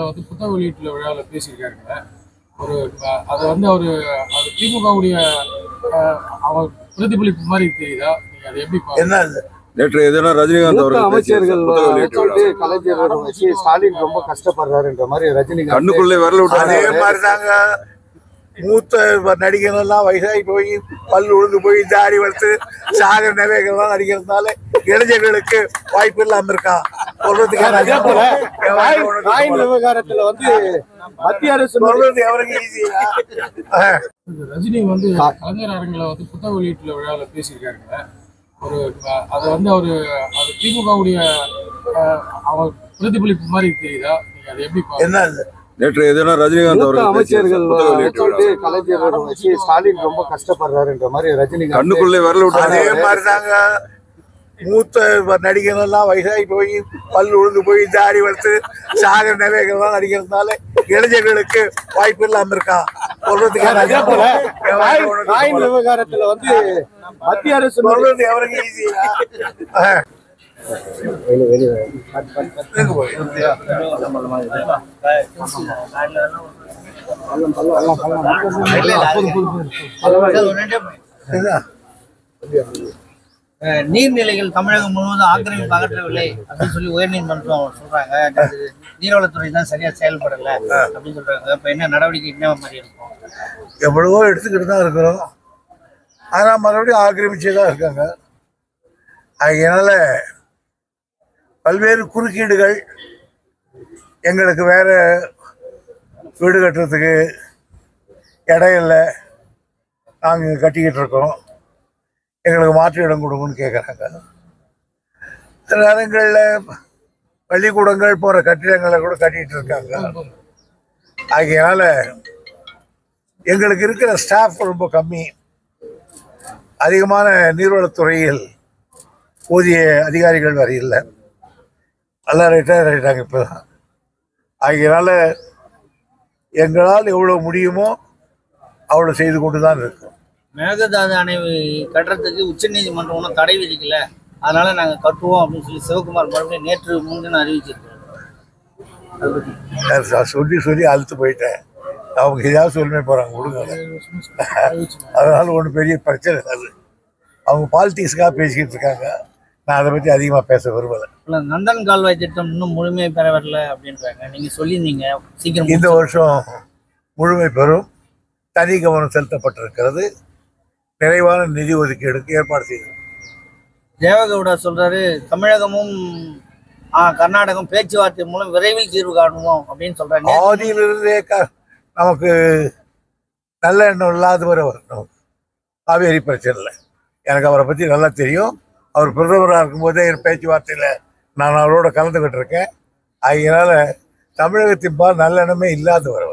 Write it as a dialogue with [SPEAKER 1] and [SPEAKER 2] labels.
[SPEAKER 1] வந்து புத்தக வெளியீட்டு விழாவில் பேசியிருக்காருங்க. ஒரு அதை வந்து அது திமுகவுடைய அவர் பிரதிபலிப்பு மாதிரி தெரியுதா? நீங்க அதை எப்படி
[SPEAKER 2] என்ன
[SPEAKER 3] நேற்று எதுனா ரஜினிகாந்த் அவர்கள்
[SPEAKER 4] அமைச்சர்கள் கலைஞர் வச்சு ஸ்டாலின் ரொம்ப கஷ்டப்படுறாருன்ற மாதிரி ரஜினிகாந்த்
[SPEAKER 3] கண்ணுக்குள்ளே வரல விட்டு
[SPEAKER 2] அதே மாதிரிதாங்க. மூத்த நடிகர்கள் எல்லாம் வயசாகி போய் பல் உழுந்து போய் தாடி வளர்த்து சாக நிலைகள்லாம் நடிக்கிறதுனால இளைஞர்களுக்கு வாய்ப்பு இல்லாம இருக்கா சொல்றதுக்கான
[SPEAKER 4] விவகாரத்துல வந்து மத்திய அரசு
[SPEAKER 2] சொல்றது எவருக்கு ஈஸி.
[SPEAKER 1] ரஜினி வந்து கலைஞர் அரங்கில் வந்து புத்தக வெளியீட்டு விழாவில் பேசியிருக்காருங்க. அதை வந்து அது திமுகவுடைய அவர் பிரதிபலிப்பு மாதிரி தெரியுதா? நீங்க அதை எப்படி
[SPEAKER 2] என்ன
[SPEAKER 3] நேற்று எதுனா ரஜினிகாந்த் அவர்கள்
[SPEAKER 4] அமைச்சர்கள் கலைஞர் வச்சு ஸ்டாலின் ரொம்ப கஷ்டப்படுறாருன்ற மாதிரி ரஜினிகாந்த்
[SPEAKER 3] கண்ணுக்குள்ளே வரல விட்டு
[SPEAKER 2] அதே மாதிரிதாங்க. மூத்த நடிகர்கள் எல்லாம் வயசாகி போய் பல் உழுந்து போய் தாடி வளர்த்து சாக நிலைகள்லாம் நடிக்கிறதுனால இளைஞர்களுக்கு வாய்ப்பு இல்லாம இருக்கா சொல்றதுக்கான
[SPEAKER 4] விவகாரத்துல வந்து மத்திய அரசு
[SPEAKER 2] சொல்றது எவருக்கு ஈஸி.
[SPEAKER 5] நீர்நிலைகள் தமிழகம் முழுவதும் ஆக்கிரமிப்பு அகற்றவில்லை அப்படின்னு சொல்லி உயர்நீதிமன்றம் சொல்றாங்க. நீர்வளத்துறை தான் சரியா செயல்படல அப்படின்னு சொல்றாங்க. இப்ப என்ன நடவடிக்கை என்ன மாதிரி இருக்கும்?
[SPEAKER 2] எவ்வளவோ எடுத்துக்கிட்டு தான் இருக்கிறோம். ஆனா மறுபடியும் ஆக்கிரமிச்சே தான் இருக்காங்க. அதனால பல்வேறு குறுக்கீடுகள் எங்களுக்கு வேற வீடு கட்டுறதுக்கு இடம் இல்லை, நாங்கள் கட்டிக்கிட்டு இருக்கோம், எங்களுக்கு மாற்று இடம் கொடுங்கன்னு கேட்குறாங்க. சில நேரங்களில் பள்ளிக்கூடங்கள் போகிற கட்டிடங்களை கூட கட்டிகிட்டு இருக்காங்க. ஆகையினால எங்களுக்கு இருக்கிற ஸ்டாஃப் ரொம்ப கம்மி. அதிகமான நீர்வளத்துறையில் போதிய அதிகாரிகள் வரை இல்லை, எல்லாம் ரிட்டையர் ஆகிட்டாங்க இப்போ தான். ஆகையினால எங்களால் எவ்வளோ முடியுமோ அவ்வளோ செய்து கொண்டு தான் இருக்கோம்.
[SPEAKER 5] மேகதாது அணை கட்டுறதுக்கு உச்சநீதிமன்றம் ஒன்றும் தடை விதிக்கல, அதனால நாங்கள் கட்டுவோம் அப்படின்னு சொல்லி சிவகுமார் மறுபடியும் நேற்று முன்தினம் அறிவிச்சிருக்கோம்.
[SPEAKER 2] நான் சொல்லி அழுத்து போயிட்டேன். அவங்க ஏதாவது சொல்லுமே போகிறாங்க விடுங்க. அதனால ஒன்றும் பெரிய பிரச்சனை அது. அவங்க பாலிட்டிக்ஸுக்காக பேசிக்கிட்டு இருக்காங்க. நான் அதை பற்றி அதிகமாக பேச விரும்பலை.
[SPEAKER 5] நந்தன் கால்வாய் திட்டம் இன்னும் முழுமையை பெற வரல அப்படின்றாங்க. நீங்கள் சொல்லியிருந்தீங்க சீக்கிரம்
[SPEAKER 2] இந்த வருஷம் முழுமை பெறும். தனி கவனம் செலுத்தப்பட்டிருக்கிறது. நிறைவான நிதி ஒதுக்கீடுக்கு ஏற்பாடு செய்யும்.
[SPEAKER 5] தேவகவுடா சொல்றாரு தமிழகமும் கர்நாடகம் பேச்சுவார்த்தை மூலம் விரைவில் தீர்வு காணுவோம் அப்படின்னு சொல்றாங்க.
[SPEAKER 2] ஆதியிலிருந்தே நமக்கு நல்ல எண்ணம் இல்லாதவர் அவர். நமக்கு காவேரி பிரச்சனை இல்லை. எனக்கு அவரை பற்றி நல்லா தெரியும். அவர் பிரதமராக இருக்கும்போதே என் பேச்சுவார்த்தையில் நான் அவரோட கலந்துக்கிட்டு இருக்கேன். அதனால தமிழகத்தின் பால் நல்ல எண்ணமே இல்லாதவர்.